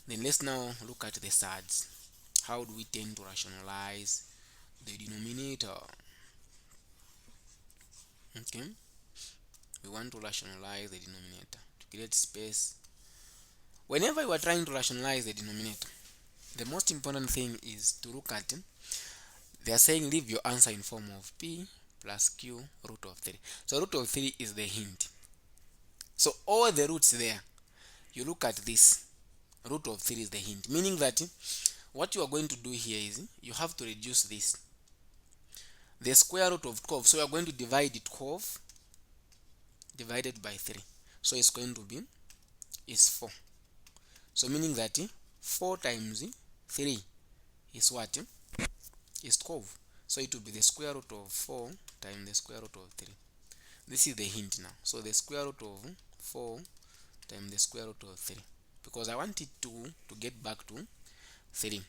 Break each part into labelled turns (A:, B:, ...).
A: Then let's now look at the surds. How do we tend to rationalize the denominator? Okay, we want to rationalize the denominator to create space. Whenever you are trying to rationalize the denominator, the most important thing is to look at, they are saying leave your answer in form of p plus q root of 3. So root of 3 is the hint. So all the roots there, you look at this, root of 3 is the hint, meaning that what you are going to do here is you have to reduce this, the square root of 12. So you are going to divide 12 divided by 3. So it's going to be is 4. So meaning that 4 times 3 is what? Is 12. So it will be the square root of 4 times the square root of 3. This is the hint now. So the square root of 4 times the square root of 3. Because I want it to get back to 3.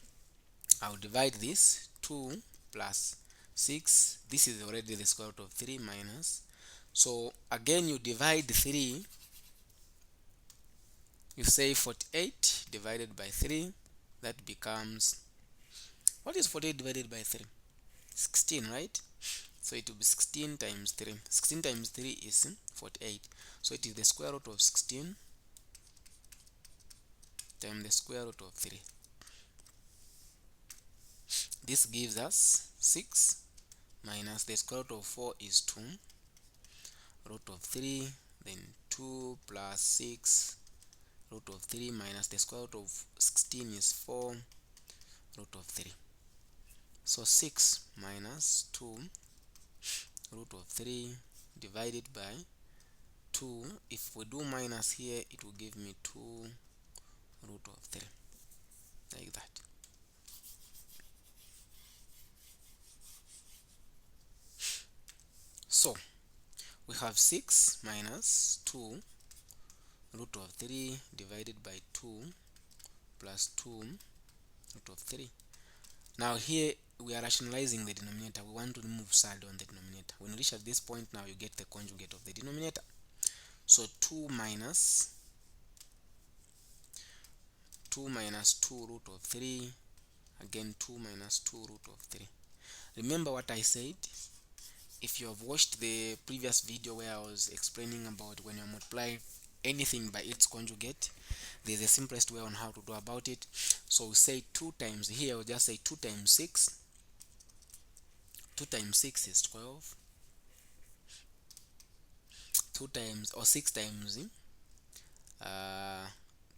A: I'll divide this 2 plus 6. This is already the square root of 3 minus. So again you divide 3. You say 48 divided by 3. That becomes, what is 48 divided by 3? 16, right? So it will be 16 times 3. 16 times 3 is 48. So it is the square root of 16 times the square root of 3. This gives us 6 minus the square root of 4 is 2, root of 3, then 2 plus 6, root of 3 minus the square root of 16 is 4, root of 3. So 6 minus 2 root of 3 divided by 2. If we do minus here, it will give me 2 root of 3, like that. So we have 6 minus 2 root of 3 divided by 2 plus 2 root of 3. Now here we are rationalizing the denominator. We want to remove surd on the denominator. When you reach at this point, now you get the conjugate of the denominator. So 2 minus 2 root of 3, again 2 minus 2 root of 3. Remember what I said? If you have watched the previous video where I was explaining about when you multiply anything by its conjugate, there's the simplest way on how to do about it. So we say 2 times, here we'll just say 2 times 6. 2 times 6 is 12. 2 times, or 6 times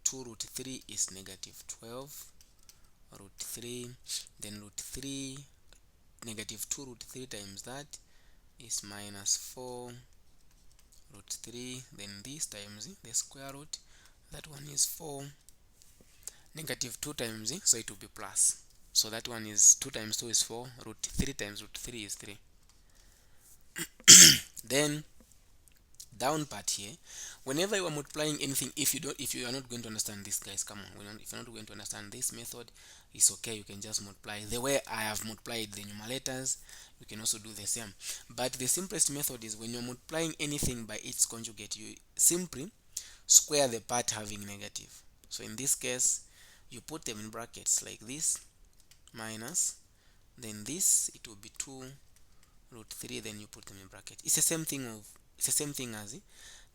A: 2 root 3 is negative 12 root 3. Then root 3, negative 2 root 3 times that is minus 4 root 3. Then this times the square root, that one is 4. Negative 2 times, so it will be plus. So that one is 2 times 2 is 4. Root 3 times root 3 is 3. Then down part here, whenever you are multiplying anything, if you are not going to understand this, guys, come on, if you're not going to understand this method, it's okay, you can just multiply the way I have multiplied the numerators. You can also do the same, but the simplest method is when you're multiplying anything by its conjugate, you simply square the part having negative. So in this case, you put them in brackets like this, minus, then this, it will be 2 root 3, then you put them in bracket. It's the same thing as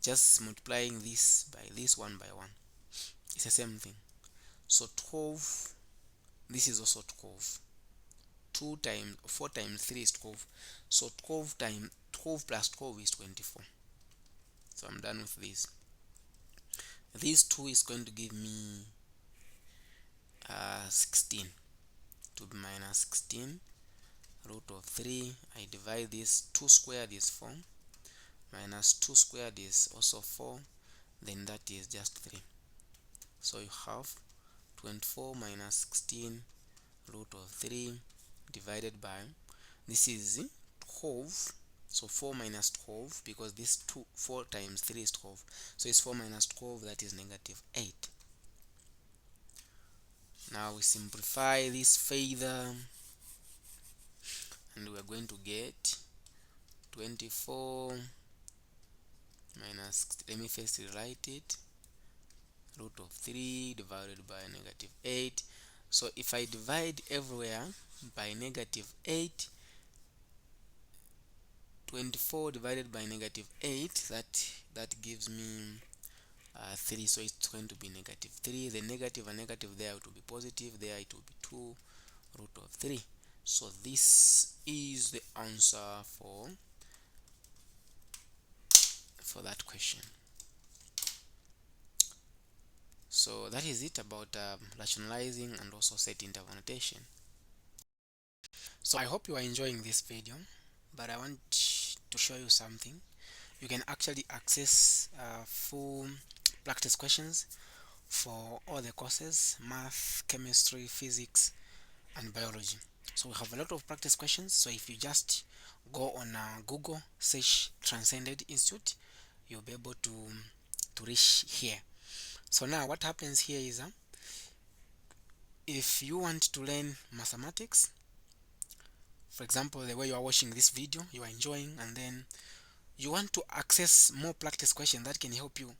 A: just multiplying this by this one by one. It's the same thing. So 12, this is also 12. 2 times 4 times 3 is 12. So 12 times 12 plus 12 is 24. So I'm done with this. This 2 is going to give me 16, to be minus 16 root of 3. I divide this, 2 squared is 4, minus 2 squared is also 4, then that is just 3. So you have 24 minus 16 root of 3 divided by, this is 12. So 4 minus 12, because this 4 times 3 is 12, so it's 4 minus 12, that is negative 8. Now we simplify this further, and we are going to get 24 minus, let me first rewrite it, root of 3 divided by negative 8. So if I divide everywhere by negative 8, 24 divided by negative 8, that gives me 3. So it's going to be negative 3. The negative and negative there, it will be positive. There it will be 2 root of 3. So this is the answer for that question. So that is it about rationalizing and also set interval notation. So I hope you are enjoying this video, but I want to show you something. You can actually access full practice questions for all the courses: math, chemistry, physics, and biology. So we have a lot of practice questions. So if you just go on Google, search Transcended Institute, you'll be able to reach here. So now what happens here is if you want to learn mathematics, for example, the way you are watching this video, you are enjoying, and then you want to access more practice questions that can help you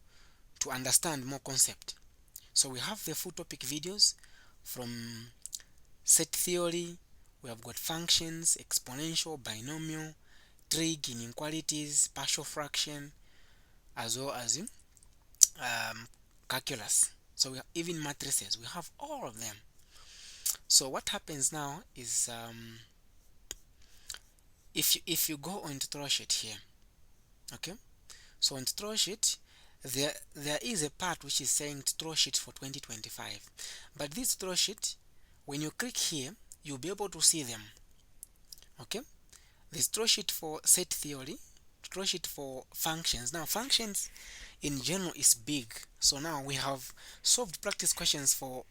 A: to understand more concept. So we have the full topic videos from set theory. We have got functions, exponential, binomial, trig, inequalities, partial fraction, as well as calculus. So we have even matrices. We have all of them. So what happens now is if you go on tutorial sheet here, okay, so on tutorial sheet there is a part which is saying tutorial sheet for 2025, but this tutorial sheet, when you click here, you'll be able to see them. Okay, this tutorial sheet for set theory, tutorial sheet for functions. Now functions in general is big, so now we have solved practice questions for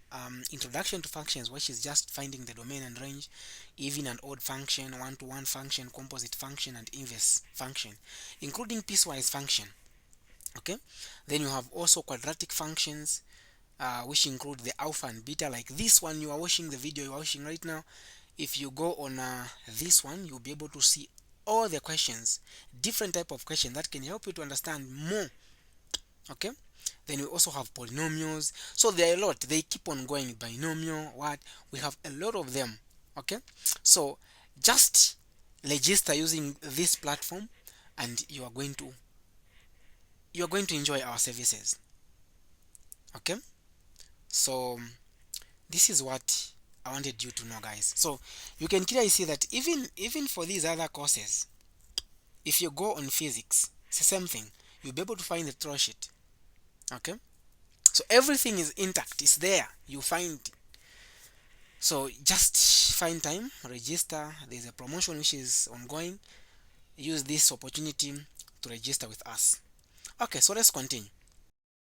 A: introduction to functions, which is just finding the domain and range, even and odd function, one-to-one function, composite function, and inverse function, including piecewise function. Okay, then you have also quadratic functions, which include the alpha and beta, like this one you are watching, the video you are watching right now. If you go on this one, you'll be able to see all the questions, different type of question that can help you to understand more. Okay, then we also have polynomials. So there are a lot, they keep on going. Binomial, what, we have a lot of them. Okay, so just register using this platform and you are going to enjoy our services. Okay, so this is what I wanted you to know, guys. So you can clearly see that even for these other courses, if you go on physics, it's the same thing. You'll be able to find the tutorial sheet. Okay, so everything is intact, it's there, you find. So just find time, register. There's a promotion which is ongoing. Use this opportunity to register with us. Okay, so let's continue.